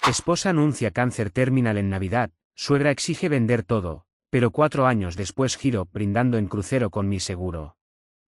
Esposa anuncia cáncer terminal en Navidad, suegra exige vender todo, pero 4 años después giro brindando en crucero con mi seguro.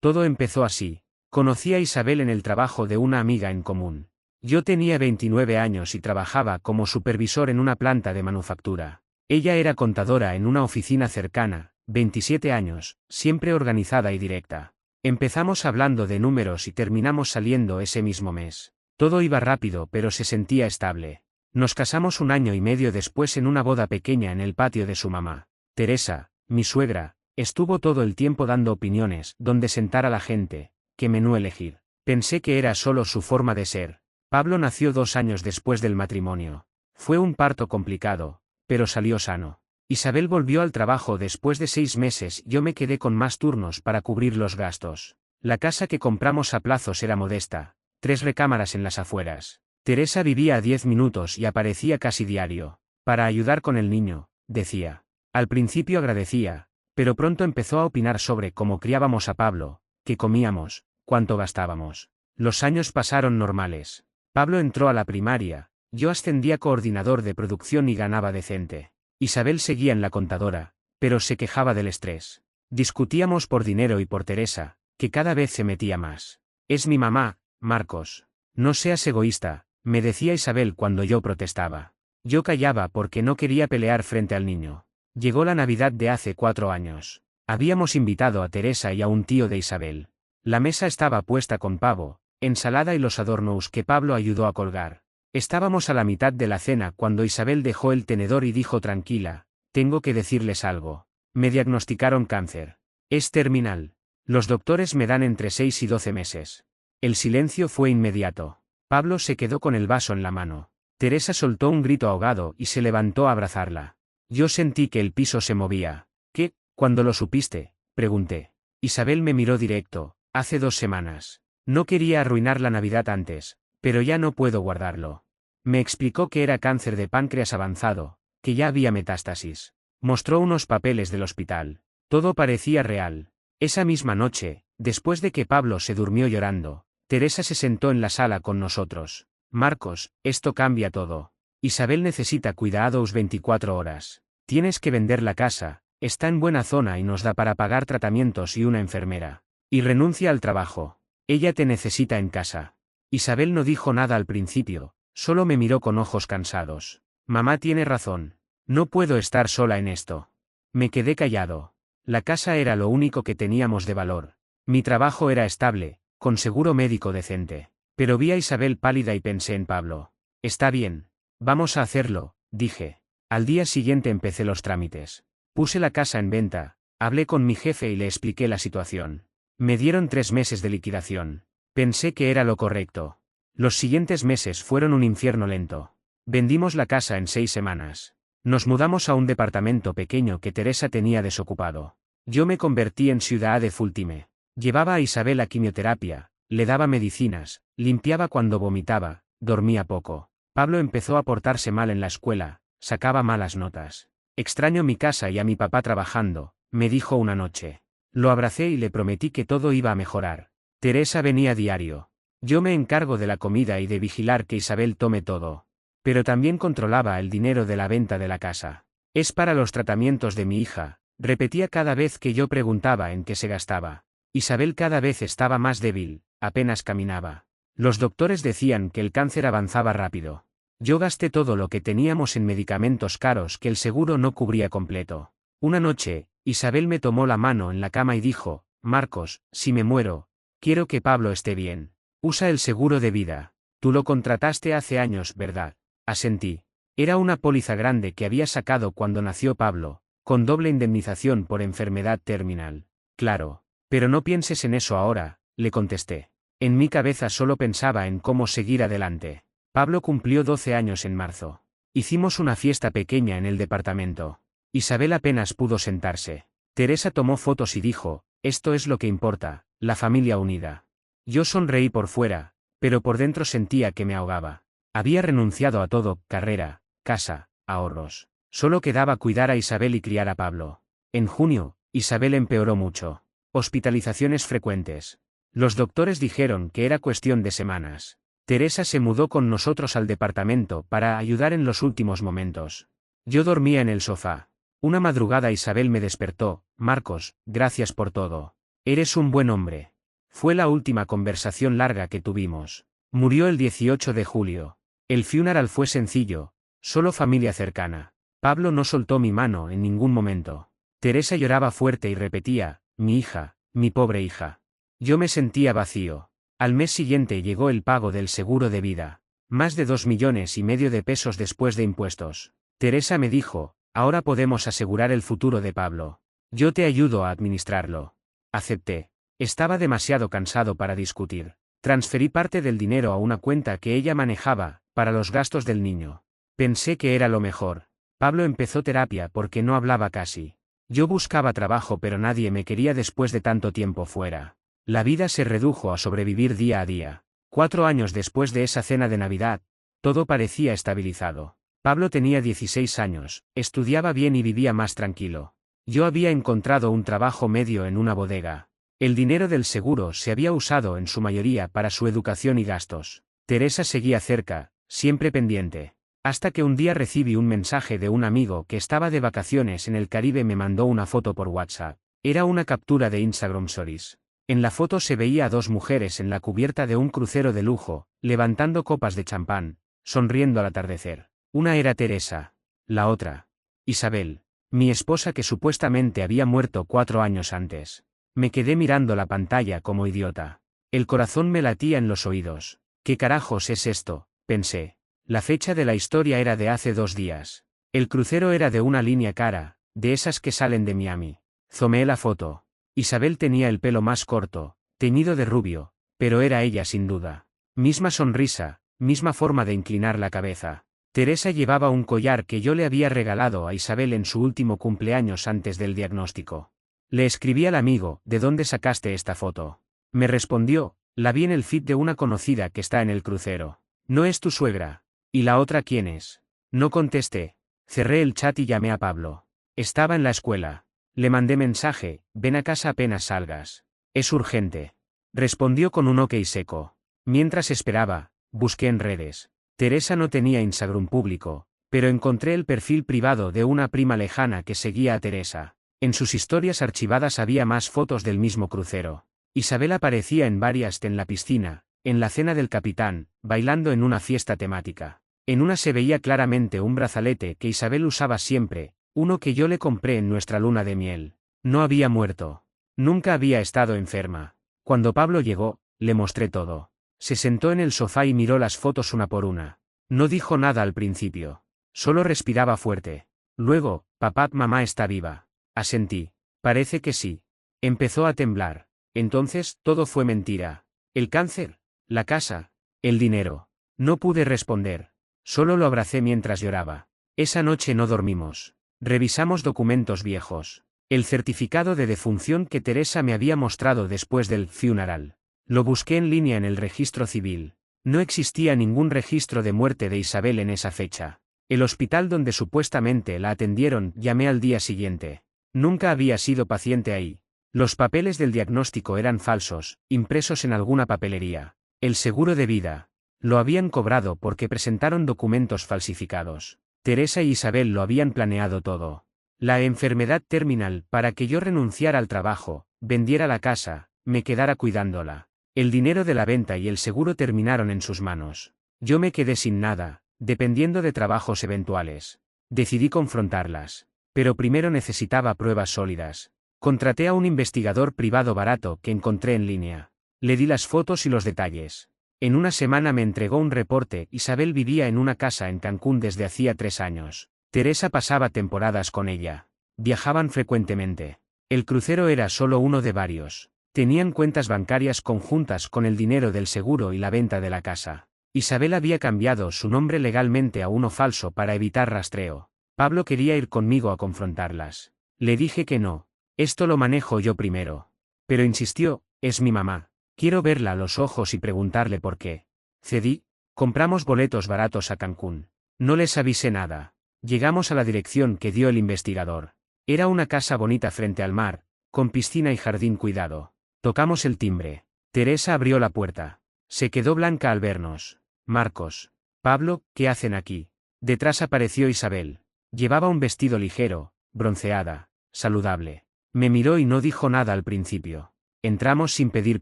Todo empezó así. Conocí a Isabel en el trabajo de una amiga en común. Yo tenía 29 años y trabajaba como supervisor en una planta de manufactura. Ella era contadora en una oficina cercana, 27 años, siempre organizada y directa. Empezamos hablando de números y terminamos saliendo ese mismo mes. Todo iba rápido pero se sentía estable. Nos casamos 1 año y medio después en una boda pequeña en el patio de su mamá. Teresa, mi suegra, estuvo todo el tiempo dando opiniones, dónde sentar a la gente, qué menú elegir. Pensé que era solo su forma de ser. Pablo nació 2 años después del matrimonio. Fue un parto complicado, pero salió sano. Isabel volvió al trabajo después de 6 meses, yo me quedé con más turnos para cubrir los gastos. La casa que compramos a plazos era modesta, 3 recámaras en las afueras. Teresa vivía a 10 minutos y aparecía casi diario. Para ayudar con el niño, decía. Al principio agradecía, pero pronto empezó a opinar sobre cómo criábamos a Pablo, qué comíamos, cuánto gastábamos. Los años pasaron normales. Pablo entró a la primaria, yo ascendí a coordinador de producción y ganaba decente. Isabel seguía en la contadora, pero se quejaba del estrés. Discutíamos por dinero y por Teresa, que cada vez se metía más. Es mi mamá, Marcos. No seas egoísta, me decía Isabel cuando yo protestaba. Yo callaba porque no quería pelear frente al niño. Llegó la Navidad de hace 4 años. Habíamos invitado a Teresa y a un tío de Isabel. La mesa estaba puesta con pavo, ensalada y los adornos que Pablo ayudó a colgar. Estábamos a la mitad de la cena cuando Isabel dejó el tenedor y dijo tranquila, tengo que decirles algo. Me diagnosticaron cáncer. Es terminal. Los doctores me dan entre 6 y 12 meses. El silencio fue inmediato. Pablo se quedó con el vaso en la mano. Teresa soltó un grito ahogado y se levantó a abrazarla. Yo sentí que el piso se movía. ¿Qué? ¿Cuándo lo supiste?, pregunté. Isabel me miró directo. Hace 2 semanas. No quería arruinar la Navidad antes, pero ya no puedo guardarlo. Me explicó que era cáncer de páncreas avanzado, que ya había metástasis. Mostró unos papeles del hospital. Todo parecía real. Esa misma noche, después de que Pablo se durmió llorando, Teresa se sentó en la sala con nosotros. Marcos, esto cambia todo. Isabel necesita cuidados 24 horas. Tienes que vender la casa, está en buena zona y nos da para pagar tratamientos y una enfermera. Y renuncia al trabajo. Ella te necesita en casa. Isabel no dijo nada al principio, solo me miró con ojos cansados. Mamá tiene razón. No puedo estar sola en esto. Me quedé callado. La casa era lo único que teníamos de valor. Mi trabajo era estable, con seguro médico decente. Pero vi a Isabel pálida y pensé en Pablo. Está bien. Vamos a hacerlo, dije. Al día siguiente empecé los trámites. Puse la casa en venta, hablé con mi jefe y le expliqué la situación. Me dieron 3 meses de liquidación. Pensé que era lo correcto. Los siguientes meses fueron un infierno lento. Vendimos la casa en 6 semanas. Nos mudamos a un departamento pequeño que Teresa tenía desocupado. Yo me convertí en ciudadano full time. Llevaba a Isabel a quimioterapia, le daba medicinas, limpiaba cuando vomitaba, dormía poco. Pablo empezó a portarse mal en la escuela, sacaba malas notas. Extraño mi casa y a mi papá trabajando, me dijo una noche. Lo abracé y le prometí que todo iba a mejorar. Teresa venía diario. Yo me encargo de la comida y de vigilar que Isabel tome todo. Pero también controlaba el dinero de la venta de la casa. Es para los tratamientos de mi hija, repetía cada vez que yo preguntaba en qué se gastaba. Isabel cada vez estaba más débil, apenas caminaba. Los doctores decían que el cáncer avanzaba rápido. Yo gasté todo lo que teníamos en medicamentos caros que el seguro no cubría completo. Una noche, Isabel me tomó la mano en la cama y dijo, Marcos, si me muero, quiero que Pablo esté bien. Usa el seguro de vida. Tú lo contrataste hace años, ¿verdad? Asentí. Era una póliza grande que había sacado cuando nació Pablo, con doble indemnización por enfermedad terminal. Claro. Pero no pienses en eso ahora, le contesté. En mi cabeza solo pensaba en cómo seguir adelante. Pablo cumplió 12 años en marzo. Hicimos una fiesta pequeña en el departamento. Isabel apenas pudo sentarse. Teresa tomó fotos y dijo, esto es lo que importa, la familia unida. Yo sonreí por fuera, pero por dentro sentía que me ahogaba. Había renunciado a todo, carrera, casa, ahorros. Solo quedaba cuidar a Isabel y criar a Pablo. En junio, Isabel empeoró mucho. Hospitalizaciones frecuentes. Los doctores dijeron que era cuestión de semanas. Teresa se mudó con nosotros al departamento para ayudar en los últimos momentos. Yo dormía en el sofá. Una madrugada Isabel me despertó: Marcos, gracias por todo. Eres un buen hombre. Fue la última conversación larga que tuvimos. Murió el 18 de julio. El funeral fue sencillo, solo familia cercana. Pablo no soltó mi mano en ningún momento. Teresa lloraba fuerte y repetía: mi hija, mi pobre hija. Yo me sentía vacío. Al mes siguiente llegó el pago del seguro de vida. Más de 2,5 millones de pesos después de impuestos. Teresa me dijo: ahora podemos asegurar el futuro de Pablo. Yo te ayudo a administrarlo. Acepté. Estaba demasiado cansado para discutir. Transferí parte del dinero a una cuenta que ella manejaba, para los gastos del niño. Pensé que era lo mejor. Pablo empezó terapia porque no hablaba casi. Yo buscaba trabajo pero nadie me quería después de tanto tiempo fuera. La vida se redujo a sobrevivir día a día. 4 años después de esa cena de Navidad, todo parecía estabilizado. Pablo tenía 16 años, estudiaba bien y vivía más tranquilo. Yo había encontrado un trabajo medio en una bodega. El dinero del seguro se había usado en su mayoría para su educación y gastos. Teresa seguía cerca, siempre pendiente. Hasta que un día recibí un mensaje de un amigo que estaba de vacaciones en el Caribe. Me mandó una foto por WhatsApp. Era una captura de Instagram Stories. En la foto se veía a 2 mujeres en la cubierta de un crucero de lujo, levantando copas de champán, sonriendo al atardecer. Una era Teresa. La otra, Isabel, mi esposa, que supuestamente había muerto 4 años antes. Me quedé mirando la pantalla como idiota. El corazón me latía en los oídos. ¿Qué carajos es esto?, pensé. La fecha de la historia era de hace 2 días. El crucero era de una línea cara, de esas que salen de Miami. Zoomé la foto. Isabel tenía el pelo más corto, teñido de rubio, pero era ella sin duda. Misma sonrisa, misma forma de inclinar la cabeza. Teresa llevaba un collar que yo le había regalado a Isabel en su último cumpleaños antes del diagnóstico. Le escribí al amigo: ¿de dónde sacaste esta foto? Me respondió: la vi en el feed de una conocida que está en el crucero. ¿No es tu suegra? ¿Y la otra quién es? No contesté. Cerré el chat y llamé a Pablo. Estaba en la escuela. Le mandé mensaje: ven a casa apenas salgas. Es urgente. Respondió con un ok seco. Mientras esperaba, busqué en redes. Teresa no tenía Instagram público, pero encontré el perfil privado de una prima lejana que seguía a Teresa. En sus historias archivadas había más fotos del mismo crucero. Isabel aparecía en varias: en la piscina, en la cena del capitán, bailando en una fiesta temática. En una se veía claramente un brazalete que Isabel usaba siempre, uno que yo le compré en nuestra luna de miel. No había muerto. Nunca había estado enferma. Cuando Pablo llegó, le mostré todo. Se sentó en el sofá y miró las fotos una por una. No dijo nada al principio. Solo respiraba fuerte. Luego: papá, mamá está viva. Asentí. Parece que sí. Empezó a temblar. Entonces, todo fue mentira. El cáncer, la casa, el dinero. No pude responder. Solo lo abracé mientras lloraba. Esa noche no dormimos. Revisamos documentos viejos. El certificado de defunción que Teresa me había mostrado después del funeral. Lo busqué en línea en el registro civil. No existía ningún registro de muerte de Isabel en esa fecha. El hospital donde supuestamente la atendieron, llamé al día siguiente. Nunca había sido paciente ahí. Los papeles del diagnóstico eran falsos, impresos en alguna papelería. El seguro de vida. Lo habían cobrado porque presentaron documentos falsificados. Teresa y Isabel lo habían planeado todo. La enfermedad terminal para que yo renunciara al trabajo, vendiera la casa, me quedara cuidándola. El dinero de la venta y el seguro terminaron en sus manos. Yo me quedé sin nada, dependiendo de trabajos eventuales. Decidí confrontarlas. Pero primero necesitaba pruebas sólidas. Contraté a un investigador privado barato que encontré en línea. Le di las fotos y los detalles. En una semana me entregó un reporte. Isabel vivía en una casa en Cancún desde hacía 3 años. Teresa pasaba temporadas con ella. Viajaban frecuentemente. El crucero era solo uno de varios. Tenían cuentas bancarias conjuntas con el dinero del seguro y la venta de la casa. Isabel había cambiado su nombre legalmente a uno falso para evitar rastreo. Pablo quería ir conmigo a confrontarlas. Le dije que no. Esto lo manejo yo primero. Pero insistió: es mi mamá. Quiero verla a los ojos y preguntarle por qué. Cedí. Compramos boletos baratos a Cancún. No les avisé nada. Llegamos a la dirección que dio el investigador. Era una casa bonita frente al mar, con piscina y jardín cuidado. Tocamos el timbre. Teresa abrió la puerta. Se quedó blanca al vernos. Marcos. Pablo, ¿qué hacen aquí? Detrás apareció Isabel. Llevaba un vestido ligero, bronceada, saludable. Me miró y no dijo nada al principio. Entramos sin pedir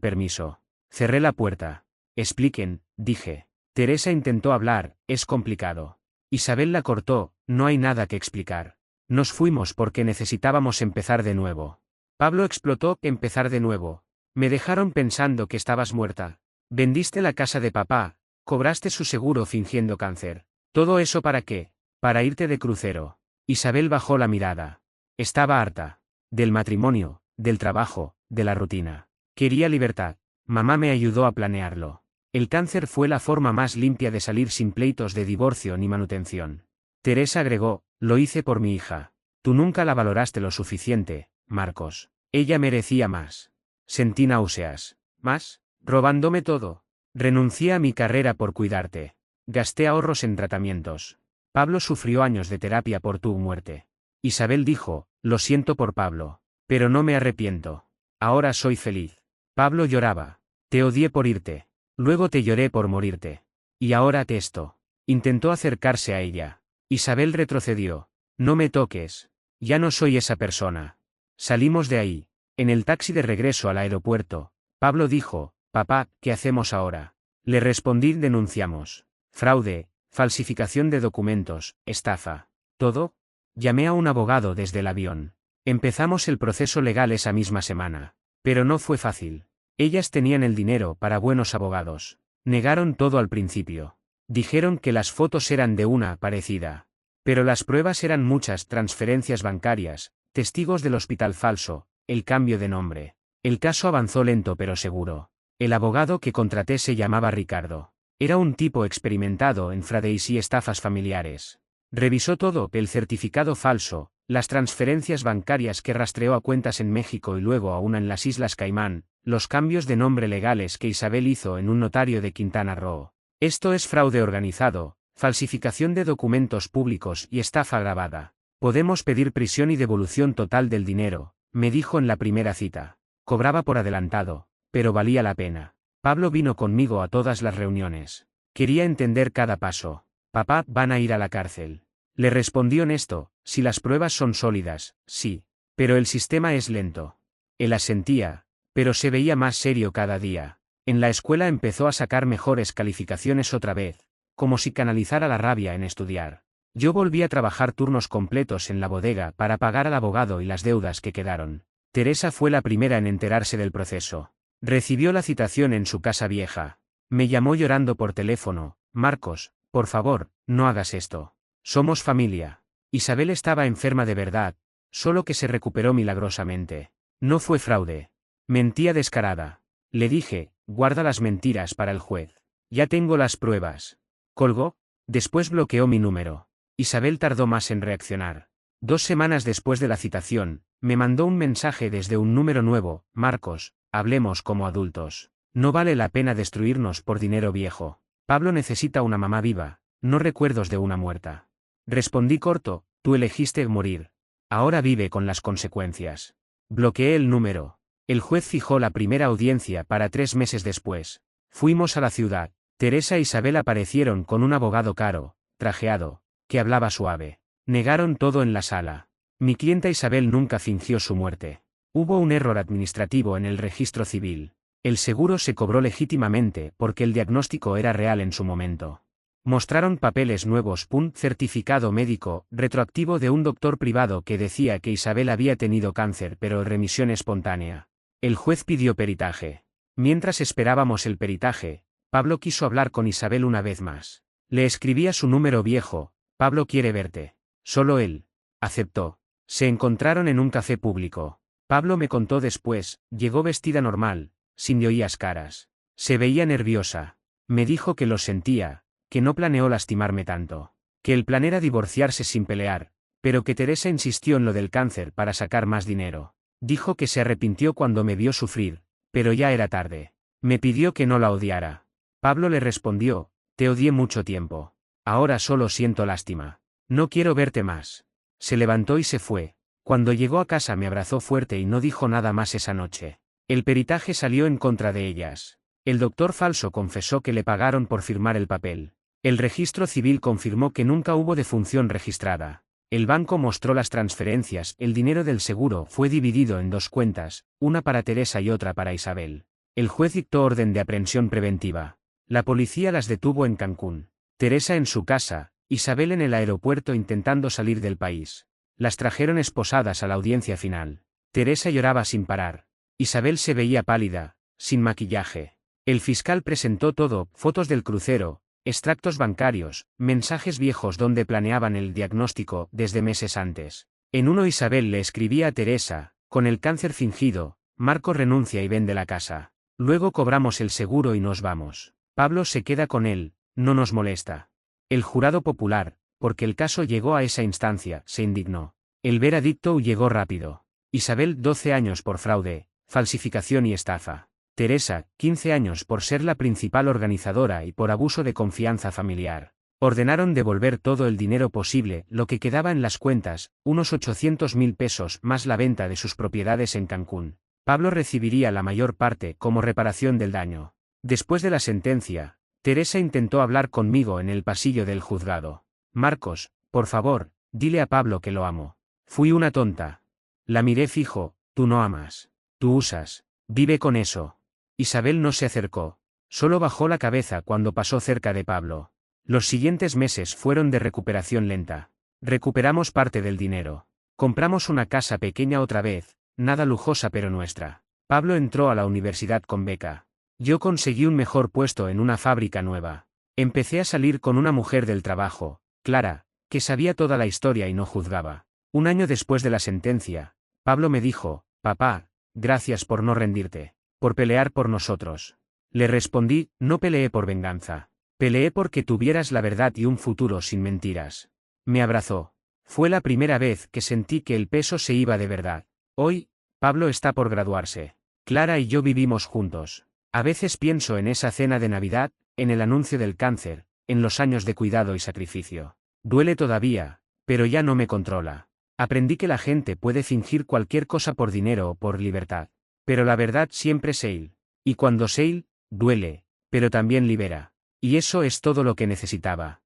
permiso. Cerré la puerta. Expliquen, dije. Teresa intentó hablar, es complicado. Isabel la cortó, no hay nada que explicar. Nos fuimos porque necesitábamos empezar de nuevo. Pablo explotó, empezar de nuevo. Me dejaron pensando que estabas muerta. Vendiste la casa de papá, cobraste su seguro fingiendo cáncer. ¿Todo eso para qué? Para irte de crucero. Isabel bajó la mirada. Estaba harta. Del matrimonio, del trabajo, de la rutina. Quería libertad. Mamá me ayudó a planearlo. El cáncer fue la forma más limpia de salir sin pleitos de divorcio ni manutención. Teresa agregó, lo hice por mi hija. Tú nunca la valoraste lo suficiente, Marcos. Ella merecía más. Sentí náuseas. ¿Más? Robándome todo. Renuncié a mi carrera por cuidarte. Gasté ahorros en tratamientos. Pablo sufrió años de terapia por tu muerte. Isabel dijo, lo siento por Pablo. Pero no me arrepiento. Ahora soy feliz. Pablo lloraba. Te odié por irte. Luego te lloré por morirte. Y ahora esto. Intentó acercarse a ella. Isabel retrocedió. No me toques. Ya no soy esa persona. Salimos de ahí. En el taxi de regreso al aeropuerto, Pablo dijo, papá, ¿qué hacemos ahora? Le respondí, denunciamos. Fraude, falsificación de documentos, estafa. ¿Todo? Llamé a un abogado desde el avión. Empezamos el proceso legal esa misma semana. Pero no fue fácil. Ellas tenían el dinero para buenos abogados. Negaron todo al principio. Dijeron que las fotos eran de una parecida. Pero las pruebas eran muchas transferencias bancarias, testigos del hospital falso, el cambio de nombre. El caso avanzó lento pero seguro. El abogado que contraté se llamaba Ricardo. Era un tipo experimentado en fraudes y estafas familiares. Revisó todo, el certificado falso, las transferencias bancarias que rastreó a cuentas en México y luego a una en las Islas Caimán, los cambios de nombre legales que Isabel hizo en un notario de Quintana Roo. Esto es fraude organizado, falsificación de documentos públicos y estafa agravada. Podemos pedir prisión y devolución total del dinero, me dijo en la primera cita. Cobraba por adelantado, pero valía la pena. Pablo vino conmigo a todas las reuniones. Quería entender cada paso. Papá, van a ir a la cárcel. Le respondí honesto, si las pruebas son sólidas, sí. Pero el sistema es lento. Él asentía, pero se veía más serio cada día. En la escuela empezó a sacar mejores calificaciones otra vez, como si canalizara la rabia en estudiar. Yo volví a trabajar turnos completos en la bodega para pagar al abogado y las deudas que quedaron. Teresa fue la primera en enterarse del proceso. Recibió la citación en su casa vieja. Me llamó llorando por teléfono, Marcos, por favor, no hagas esto. Somos familia. Isabel estaba enferma de verdad, solo que se recuperó milagrosamente. No fue fraude. Mentía descarada. Le dije, guarda las mentiras para el juez. Ya tengo las pruebas. Colgó. Después bloqueó mi número. Isabel tardó más en reaccionar. 2 semanas después de la citación, me mandó un mensaje desde un número nuevo, Marcos, hablemos como adultos. No vale la pena destruirnos por dinero viejo. Pablo necesita una mamá viva, no recuerdos de una muerta. Respondí corto, tú elegiste morir. Ahora vive con las consecuencias. Bloqueé el número. El juez fijó la primera audiencia para 3 meses después. Fuimos a la ciudad. Teresa e Isabel aparecieron con un abogado caro, trajeado, que hablaba suave. Negaron todo en la sala. Mi clienta Isabel nunca fingió su muerte. Hubo un error administrativo en el registro civil. El seguro se cobró legítimamente porque el diagnóstico era real en su momento. Mostraron papeles nuevos, certificado médico, retroactivo de un doctor privado que decía que Isabel había tenido cáncer pero remisión espontánea. El juez pidió peritaje. Mientras esperábamos el peritaje, Pablo quiso hablar con Isabel una vez más. Le escribía su número viejo, Pablo quiere verte. Solo él. Aceptó. Se encontraron en un café público. Pablo me contó después, llegó vestida normal, sin de oías caras. Se veía nerviosa. Me dijo que lo sentía, que no planeó lastimarme tanto. Que el plan era divorciarse sin pelear, pero que Teresa insistió en lo del cáncer para sacar más dinero. Dijo que se arrepintió cuando me vio sufrir, pero ya era tarde. Me pidió que no la odiara. Pablo le respondió, te odié mucho tiempo. Ahora solo siento lástima. No quiero verte más. Se levantó y se fue. Cuando llegó a casa me abrazó fuerte y no dijo nada más esa noche. El peritaje salió en contra de ellas. El doctor falso confesó que le pagaron por firmar el papel. El registro civil confirmó que nunca hubo defunción registrada. El banco mostró las transferencias, el dinero del seguro fue dividido en dos cuentas, una para Teresa y otra para Isabel. El juez dictó orden de aprehensión preventiva. La policía las detuvo en Cancún. Teresa en su casa, Isabel en el aeropuerto intentando salir del país. Las trajeron esposadas a la audiencia final. Teresa lloraba sin parar. Isabel se veía pálida, sin maquillaje. El fiscal presentó todo, fotos del crucero, extractos bancarios, mensajes viejos donde planeaban el diagnóstico desde meses antes. En uno Isabel le escribía a Teresa, con el cáncer fingido, Marco renuncia y vende la casa. Luego cobramos el seguro y nos vamos. Pablo se queda con él, no nos molesta. El jurado popular, porque el caso llegó a esa instancia, se indignó. El veredicto llegó rápido. Isabel 12 años por fraude, falsificación y estafa. Teresa, 15 años por ser la principal organizadora y por abuso de confianza familiar. Ordenaron devolver todo el dinero posible, lo que quedaba en las cuentas, unos 800.000 pesos más la venta de sus propiedades en Cancún. Pablo recibiría la mayor parte como reparación del daño. Después de la sentencia, Teresa intentó hablar conmigo en el pasillo del juzgado. Marcos, por favor, dile a Pablo que lo amo. Fui una tonta. La miré fijo, tú no amas. Tú usas. Vive con eso. Isabel no se acercó. Solo bajó la cabeza cuando pasó cerca de Pablo. Los siguientes meses fueron de recuperación lenta. Recuperamos parte del dinero. Compramos una casa pequeña otra vez, nada lujosa pero nuestra. Pablo entró a la universidad con beca. Yo conseguí un mejor puesto en una fábrica nueva. Empecé a salir con una mujer del trabajo, Clara, que sabía toda la historia y no juzgaba. Un año después de la sentencia, Pablo me dijo, papá, gracias por no rendirte, por pelear por nosotros. Le respondí, no peleé por venganza. Peleé porque tuvieras la verdad y un futuro sin mentiras. Me abrazó. Fue la primera vez que sentí que el peso se iba de verdad. Hoy, Pablo está por graduarse. Clara y yo vivimos juntos. A veces pienso en esa cena de Navidad, en el anuncio del cáncer, en los años de cuidado y sacrificio. Duele todavía, pero ya no me controla. Aprendí que la gente puede fingir cualquier cosa por dinero o por libertad. Pero la verdad siempre es él. Y cuando es él, duele, pero también libera. Y eso es todo lo que necesitaba.